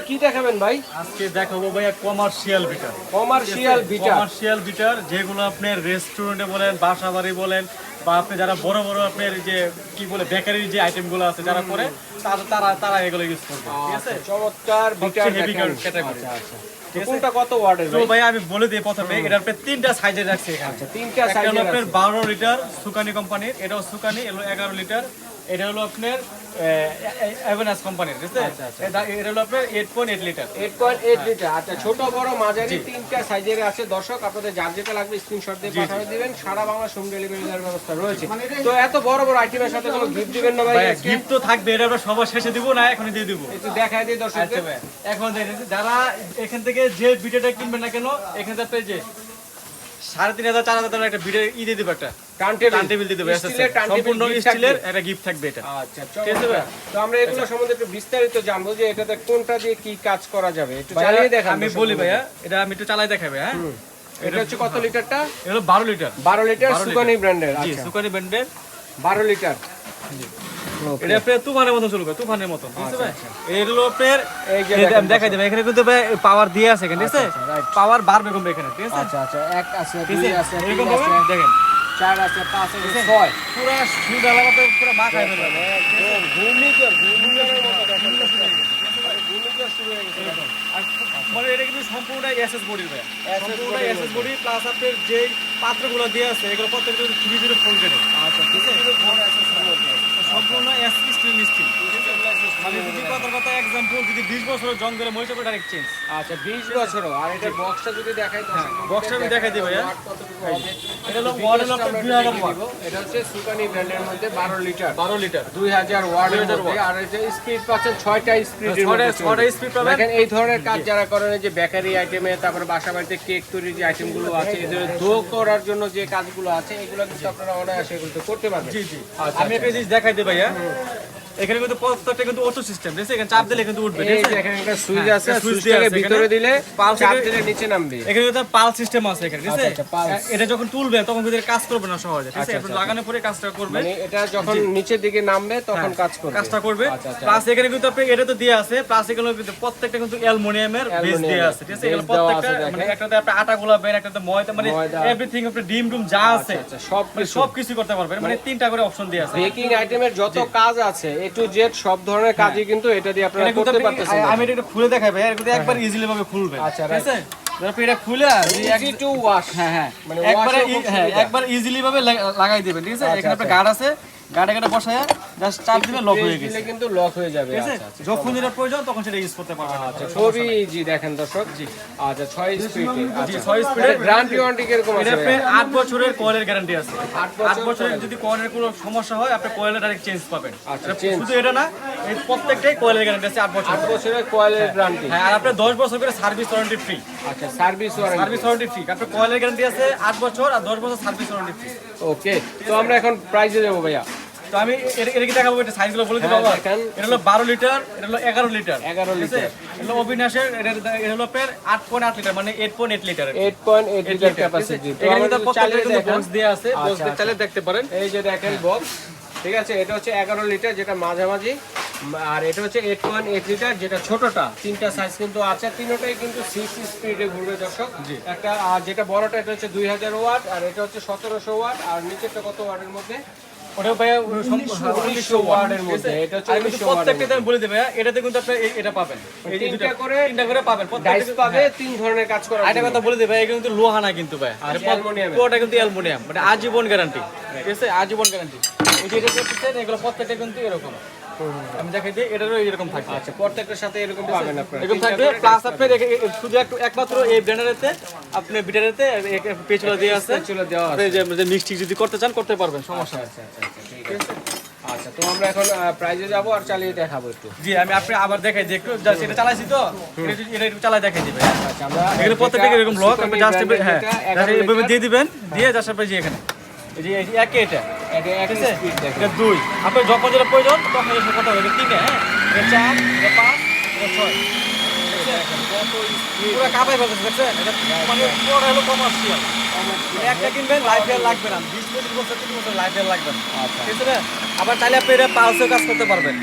কি দেখাবেন ভাই? আজকে দেখাবো ভাইয়া কমার্শিয়াল বিটার। কমার্শিয়াল বিটার যেগুলো আপনার রেস্টুরেন্টে বলেন, বাসা বাড়ি বলেন, বা আপনি যারা বড় বড় আপনার যে কি বলে বেকারির যে আইটেমগুলো আছে যারা করে তারা এগুলো ইউজ করবে। ঠিক আছে, চমৎকার বিটার হেভি ক্যাটাগরি। কোনটা কত ওয়াটের তো ভাই আমি বলে দিই প্রথমে এটার আপনি তিনটা সাইজে রাখছি এখানে। তিনটা একটা হলো আপনার 12 লিটার সুকানি কোম্পানির, এটাও সুকানি, এলো 11 লিটার। এটা হলো আপনার এভেনাস কোম্পানির, ঠিক আছে? এটা হলো আপনার 8.8 লিটার। 8.8 লিটার। আচ্ছা, ছোট বড় মাঝারি তিনটা সাইজের আছে। দর্শক আপনাদের যার যেটা লাগবে স্ক্রিনশট দিয়ে পাঠিয়ে দিবেন। সারা বাংলা হোম ডেলিভারি দেওয়ার ব্যবস্থা রয়েছে। তো এত বড় বড় আইটেমের সাথে কোনো গিফট দিবেন না ভাই? গিফট তো থাকবে, এটা আমরা সবার শেষে দিব না, এখনই দিয়ে দিব। একটু দেখায় দিই দর্শকদের। এখন দেখেন যারা এখান থেকে যে বিটাটা কিনবেন না কেন, এখান থেকে যে 3,500 4,000 টাকার একটা বিটের দিয়ে দিব, একটা টার্নটেবিল দিয়ে দেবো, সম্পূর্ণ স্টিলের একটা গিফট থাকবে এটা। আচ্ছা, তো আমরা এগুলো সম্বন্ধে একটু বিস্তারিত জানবো যে এটাতে কোনটা দিয়ে কি কাজ করা যাবে, একটু চালিয়ে দেখান। আমি বলি ভাইয়া, এটা আমি একটু চালাই দেখাবে। হ্যাঁ, এটা হচ্ছে কত লিটারটা? এটা হলো 12 লিটার। 12 লিটার সুকানি ব্র্যান্ডের। জি, আচ্ছা, সুকানি ব্র্যান্ডের 12 লিটার। এটা আপনার তুফানের মতো চলবে, তুফানের মতো। বুঝতে পারছেন? এগুলো আপনার এই যে আমি দেখাই দেব, এখানে কিন্তু পাওয়ার দিয়ে আছে এখানে, ঠিক আছে? পাওয়ার বাড়বে কমবে এখানে, ঠিক আছে? আচ্ছা আচ্ছা, 1 আছে, 2 আছে, এরকম ভাবে দেখেন, 4 আছে, 5 আছে, 6 পুরো সুদা লাগাতে পুরো মাখায় ফেলবে। একদম ঘূর্ণিঝড়ের মতো দেখেন। ঘূর্ণিঝড় শুরু হয়ে গেছে। আর মানে এটা কিন্তু সম্পূর্ণ এসএস বডি ভাই, সম্পূর্ণ এসএস বডি প্লাস আপনার যে পাত্রগুলো দিয়ে আছে এগুলো প্রত্যেকটা 3-0 ফোল্ড করে। আচ্ছা, ঠিক আছে, সম্পূর্ণ এসএস স্টিল। মানে যদি কথা एग्जांपल যদি 20 বছরের জং ধরে মরিচা করে ডাইরেক্ট চেঞ্জ। আচ্ছা, 20 বছরও। আর এটা বক্সটা যদি দেখাই তো বক্সটা আমি দেখাই দিই ভাইয়া। এটা হলো মডেল আপনার 2000 ওয়াট। এটা হচ্ছে সুকানি ব্র্যান্ডের মধ্যে 12 লিটার 2000 ওয়াটের মধ্যে। আর এই যে স্পিড পাচ্ছেন 6টা স্পিডের মধ্যে। 6টা স্পিড পাবেন। দেখেন এই ধরনের কাজ যারা করেন, যে বেকারি আইটেমে, তারপরে বাসা বাড়িতে কেক তৈরির যে আইটেমগুলো আছে, এদের দো করার জন্য যে কাজগুলো আছে, এগুলো কিন্তু আপনারা অনায়াসে এগুলো করতে পারবেন। জি জি, আমি একটা জিনিস দেখাই দিই ভাইয়া। এখানে কিন্তু প্রত্যেকটা কিন্তু অটো সিস্টেম, ঠিক আছে? এখানে চাপ দিলে কিন্তু উঠবে, ঠিক এই আছে? যে এখানে একটা সুইচ আছে, সুইচটাকে ভিতরে দিলে চাপ দিলে নিচে নামবে। এখানে কিন্তু পালস সিস্টেম আছে এখানে, ঠিক আছে? আচ্ছা, pulse। এটা যখন তুলবে তখন কিন্তু কাজ করবে না সহজে, ঠিক আছে? এটা লাগানোর পরে কাজটা করবে, মানে এটা যখন নিচের দিকে নামবে তখন কাজটা করবে। প্লাস এখানে কিন্তু আপনি এটা তো দিয়ে আছে, প্লাস এগুলো কিন্তু প্রত্যেকটা কিন্তু অ্যালুমিনিয়ামের বেস দিয়ে আছে, ঠিক আছে? এগুলো প্রত্যেকটা মানে একটাতে আপনি আটা গোলাবেন, একটাতে ময়দা, মানে এভরিথিং আপনি ডিম যা আছে সব কিছু করতে পারবেন। মানে তিনটা করে অপশন দিয়ে আছে। বেকিং আইটেমের যত কাজ আছে এ টু জেড সব ধরনের কাজই কিন্তু এটা দিয়ে আপনারা করতে পারতেছেন। আমি এটা খুলে দেখাই ভাই, এটা একবার ইজিলি ভাবে খুলবে, আচ্ছা, ঠিক আছে? আপনি এটা খুলে ইজি টু ওয়াশ। হ্যাঁ, মানে একবার ইজিলি ভাবে লাগাই দিবেন, ঠিক আছে? এখানে একটা গার্ড আছে, গাড়ে বসায়া জাস্ট চাপ দিলে লক হয়ে গেছে, কিন্তু লক হয়ে যাবে। ঠিক আছে? যখন যেটা প্রয়োজন তখন সেটা ইউজ করতে পারবেন। আচ্ছা, খুবই ইজি। দেখেন দর্শক, জি, আচ্ছা, 6 স্পিডে। জি, 6 স্পিডের গ্যারান্টি ওয়ারেন্টি কিরকম আছে? এটা 8 বছরের কয়েলের গ্যারান্টি আছে। 8 বছরের যদি কয়েলের কোনো সমস্যা হয় আপনি কয়েলের ডাইরেক্ট চেঞ্জ পাবেন। আচ্ছা, শুধু এটা না, এই প্রত্যেকটাই কয়েলের গ্যারান্টি আছে 8 বছর। 8 বছরের কয়েলের গ্যারান্টি। হ্যাঁ, আর আপনি 10 বছর করে সার্ভিস ওয়ারেন্টি ফ্রি। আচ্ছা, সার্ভিস ওয়ারেন্টি ফ্রি। আপনার কয়েলের গ্যারান্টি আছে 8 বছর আর 10 বছর সার্ভিস ওয়ারেন্টি ফ্রি। ওকে, তো আমরা এখন প্রাইসে যাব ভাইয়া। তো আমি এটা কি দেখাবো, এটা সাইজগুলো বলে দিই বাবা। এটা হলো 12 লিটার, এটা হলো 11 লিটার। 11 লিটার। এটা হলো অবিনাশের, এটা হলো আপনার 8.8 লিটার, মানে 8.8 লিটার। 8.8 litre capacity. তো এখানে আমরা কিন্তু প্রত্যেকটা বক্স দেয়া আছে, বক্স দিয়ে চালিয়ে দেখতে পারেন। এই যে দেখেন বক্স, ঠিক আছে? এটা হচ্ছে 11 লিটার যেটা মাঝামাঝি, আর এটা হচ্ছে 8.8 লিটার যেটা ছোটটা। তিনটা সাইজ কিন্তু আছে, তিনটাই কিন্তু 6 স্পিডে ঘুরবে দর্শক। একটা আর যেটা বড়টা এটা হচ্ছে 2000 ওয়াট, আর এটা হচ্ছে 1700 ওয়াট, আর নিচেরটা কত ওয়াটের মধ্যে? ওটা ভাই 1900 ওয়াটের মধ্যে। এটা হচ্ছে 1900 প্রত্যেকটা আমি বলে দেব ভাই, এটাতে কিন্তু আপনি এটা পাবেন, এই তিনটা করে পাবেন, ডাইস পাবে, তিন ধরনের কাজ করা। আরেকটা কথা বলে দেব ভাই, এটা কিন্তু লোহা না কিন্তু ভাই, পুরোটা কিন্তু অ্যালুমিনিয়াম, মানে আজীবন গ্যারান্টি, ঠিক আছে? আজীবন গ্যারান্টি। এই যে এটা দেখতেছেন, এগুলো প্রত্যেকটা কিন্তু এরকম। আমি দেখাই দিই, এটারও এরকম থাকবে। আচ্ছা, প্রত্যেকটার সাথে এরকম পাবেন আপনারা, এরকম থাকবে। প্লাস আপনি শুধু একমাত্র এই ব্র্যান্ডেরতে আপনি বিটারেতে পেছলা দিয়ে আছে, চলে দেওয়া আছে। আপনি যে মিক্সটি যদি করতে চান করতে পারবেন, সমস্যা নেই। আচ্ছা, ঠিক আছে। আচ্ছা, তো আমরা এখন প্রাইজে যাব আর চালিয়ে দেখাবো একটু। জি, আমি আপনি আবার দেখাই দিই একটু, জাস্ট এটা চালাইছি তো, এটা একটু চালাই দেখাই দিবেন। আচ্ছা, আমরা এগুলো প্রত্যেকটা এরকম ব্লক আপনি জাস্ট এইভাবে দিয়ে দিবেন, দিয়ে জাস্ট আপনি যে এখানে এই যে একে এটা এক স্পিড দেখেন। এটা 2, আপনি যখন যেটা প্রয়োজন তখন এটা কথা হবে। 3, হ্যাঁ, এটা 4, এটা 5, এটা 6। পুরো কাপাই ফেলতেছে, দেখছেন? এটা মানে পুরো হলো কমার্শিয়াল। একটা কিনবেন, লাইফ ইয়ার লাগবে না, 20-25 বছর 30 বছর লাইফ ইয়ার লাগবে না। আচ্ছা, ঠিক আছে? আবার চাইলে আপনি এটা পালসেও কাজ করতে পারবেন।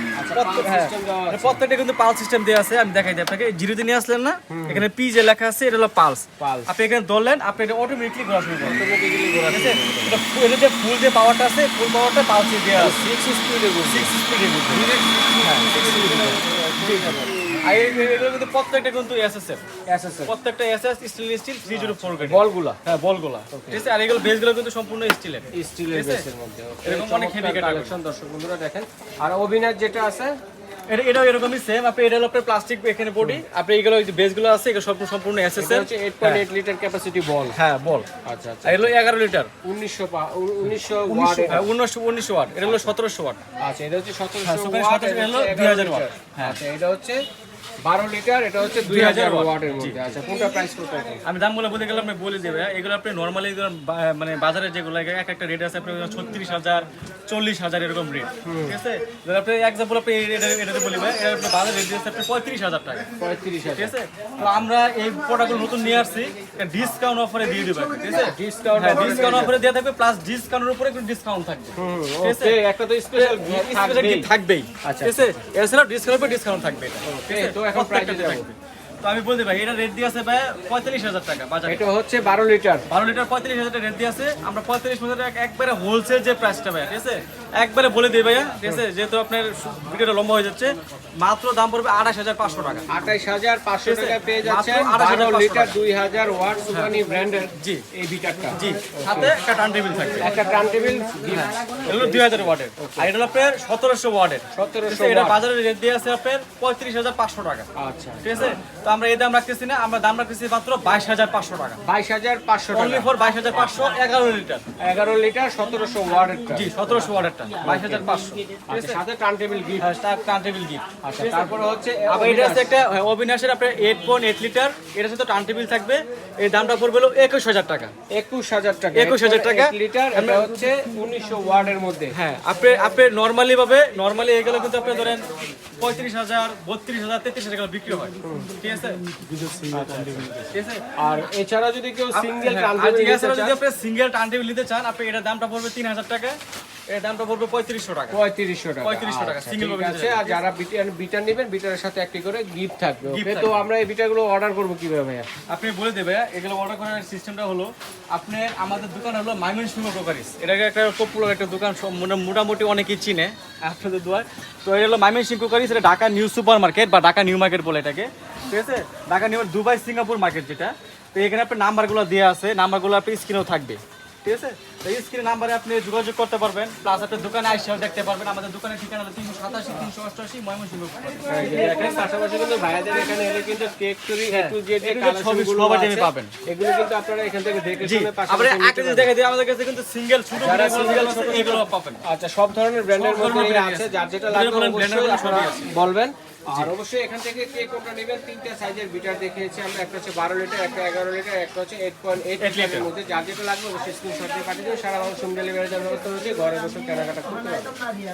প্রত্যেকটা কিন্তু পালস সিস্টেম দেওয়া আছে। আমি দেখাই দিই আপনাকে, জিরোতে নিয়ে আসলেন না, এখানে পি যে লেখা আছে এটা হলো পালস। আপনি এখানে ধরলেন, আপনি এটা অটোমেটিকলি ঘোরা শুরু করবেন। এটা যে ফুল যে পাওয়ারটা আছে, ফুল পাওয়ারটা পালসে দেওয়া আছে। 6 স্পিডে ঘুরবে। 6 স্পিডে ঘুরবে। আর এগুলো কিন্তু প্রত্যেকটা কিন্তু এসএসএফ, প্রত্যেকটা এসএস স্টেনলেস স্টিল 304 গ্রেড বলগুলা। হ্যাঁ, বলগুলা, ঠিক আছে। আর এগুলো বেসগুলো কিন্তু সম্পূর্ণ স্টিলের, স্টিলের বেসের মধ্যে। এরকম অনেক হেভি কালেকশন দর্শক বন্ধুরা দেখেন। আর অভিনয় যেটা আছে এটাও এরকমই সেম। আপনি এটা হলো আপনার প্লাস্টিক এখানে বডি, আপনি এগুলো বেসগুলো আছে, এগুলো সম্পূর্ণ এসএস এর। হচ্ছে 8.8 লিটার ক্যাপাসিটি বল। হ্যাঁ, বল। আচ্ছা আচ্ছা। আর এগুলো 11 লিটার 1900 ওয়াট। 1900 ওয়াট। এটা হলো 1700 ওয়াট। আচ্ছা, এটা হচ্ছে 1700 1700 ওয়াট, এটা হলো 2000 ওয়াট। হ্যাঁ, আচ্ছা, এটা হচ্ছে 12 লিটার, এটা হচ্ছে 2000 ওয়াটের মধ্যে। আচ্ছা, কোনটা প্রাইস কত আছে? আমি দামগুলো বলতে গেলে আপনি বলে দেবে, এগুলো আপনি নরমালি মানে বাজারে যেগুলো এক একটা রেট আছে, আপনি 36,000 40,000 এরকম রেট, ঠিক আছে। যদি আপনি এক্সাম্পল আপনি এটাতে বলি ভাই, এটা আপনি বাজারে রেট দিচ্ছে আপনি 35,000 টাকা, 35,000, ঠিক আছে। তো আমরা এই প্রোডাক্টগুলো নতুন নিয়ে আসছি, ডিসকাউন্ট অফারে দিয়ে দেব, ঠিক আছে। ডিসকাউন্ট অফারে দিয়ে থাকবে, প্লাস ডিসকাউন্টের উপরে একটু ডিসকাউন্ট থাকবে, ঠিক আছে। ওকে, একটা তো স্পেশাল গিফট থাকবেই, ঠিক আছে। এছাড়া ডিসকাউন্টের উপরে ডিসকাউন্ট থাকবে এটা, ঠিক আছে। তো এখন প্রাইস থাকবে। তো আমি বলতে ভাই, এটা রেট দিয়ে আছে ভাই 45,000 টাকা বাজারে। এটা হচ্ছে 12 লিটার 45,000 টাকা রেট দিয়ে আছে। আমরা 45,000 টাকা একবারে হোলসেল যে প্রাইসটা ভাই, ঠিক আছে, একবারে বলে দিই ভাইয়া, ঠিক আছে। যেহেতু আপনার ভিডিওটা লম্বা হয়ে যাচ্ছে, মাত্র দাম পড়বে 28,500 টাকা। 28,500 টাকা পেয়ে যাচ্ছে। মাত্র 12 লিটার 2000 ওয়াট সুপানি ব্র্যান্ডের জি এই বিটারটা। জি, সাথে একটা টার্ন টেবিল থাকবে, একটা টার্ন টেবিল গিফট। এগুলো 2000 ওয়াটের। আর এটা হলো আপনার 1700 ওয়াটের। 1700 এটা ওয়াট। বাজারে রেট দিয়ে আছে আপনার 35,500 টাকা। আচ্ছা, ঠিক আছে। তো আমরা এই দাম রাখতেছি না, আমরা দাম রাখতেছি মাত্র 22,500 টাকা। 22,500 অনলি টাকা। For 22,500, 11 litre. 11 লিটার 1700 ওয়াটেরটা। জি, 1700 ওয়াটেরটা 22,500, ঠিক আচ্ছা, আছে। সাথে turn table gift. Turn table gift. আচ্ছা, তারপরে হচ্ছে আবার এটা আছে একটা অবিনাশের আপনার 8.8 লিটার, এটার সাথে টার্ন টেবিল থাকবে। এই দামটা পড়বে হলো 21,000 টাকা। 21,000 টাকা। 21,000 টাকা। 8 লিটার, এটা হচ্ছে 1900 ওয়াটের মধ্যে। হ্যাঁ, আপনি নরমালি এগুলো কিন্তু আপনি ধরেন 35,000 32,000 33,000 টাকা বিক্রি হয়, ঠিক আছে, ঠিক আছে। আর এছাড়া যদি কেউ সিঙ্গেল হ্যাঁ, টার্ন আর টেবিল এছাড়া যদি আপনি সিঙ্গেল টার্ন টেবিল নিতে চান, আপনি এটার দামটা পড়বে 3,000 টাকা, এর দামটা পড়বে 3500 টাকা। 3500 টাকা। 3500 টাকা, আচ্ছা, single ঠিক ভাবে আছে। নিতে আর যারা বিটার নেবেন, বিটারের সাথে একটি করে গিফট থাকবে। Gift ওকে, থাকবে। তো আমরা এই বিটারগুলো অর্ডার করব কিভাবে ভাইয়া? আপনি বলে দেবে, এগুলো অর্ডার করার সিস্টেমটা হলো, আপনি আমাদের দোকান হলো ময়মনসিংহ কোকারিস। এটা একটা পপুলার একটা দোকান, মোটামুটি অনেকেই চিনে আপনাদের দোয়ার। তো এটা হলো ময়মনসিংহ কোকারিস, এটা ঢাকা নিউ সুপার মার্কেট বা ঢাকা নিউ মার্কেট বলে এটাকে, ঠিক আছে। Dhaka new Dubai Singapore market যেটা। তো এখানে আপনার নাম্বারগুলো দেওয়া আছে, নাম্বারগুলো আপনি স্ক্রিনেও থাকবে, ঠিক আছে। তো এই স্ক্রিনে নাম্বারে আপনি যোগাযোগ করতে পারবেন, প্লাস আপনার দোকানে আইসাও দেখতে পারবেন। আমাদের দোকানের ঠিকানা হলো 387 388 ময়মনসিংহ কোকারিস। দেখেন, পাশাপাশি কিন্তু ভাইয়াদের এখানে এলে কিন্তু কেক তৈরি A to Z এর সবই কালেকশনগুলো সবার আছে। টাইমে পাবেন। এগুলো কিন্তু আপনারা এখান থেকে দেখে জি, শুনে আমরা পাশাপাশি একটা নিতে জিনিস পারবেন। দেখাই দিই, আমাদের কাছে কিন্তু সিঙ্গেল ছোট যারা সিঙ্গেল single ছোট এগুলো পাবেন। আচ্ছা, সব ধরনের ব্র্যান্ডের সব মধ্যে ধরনের আছে, brand যার যেটা আছে। লাগবে বলেন, অবশ্যই brand এর মধ্যে আপনারা সবই আছে। বলবেন। আর অবশ্যই এখান থেকে কে কোনটা নেবেন, তিনটা সাইজের বিটার দেখিয়েছি আমরা। একটা হচ্ছে 12 লিটার, একটা 11 লিটার, একটা হচ্ছে 8.8 লিটারের মধ্যে। যার যেটা লাগবে অবশ্যই স্ক্রিনশট দিয়ে পাঠিয়ে দিন। সারা বাংলা হোম ডেলিভারি দেওয়ার ব্যবস্থা রয়েছে, ঘরে বসে কেনাকাটা করতে পারবেন।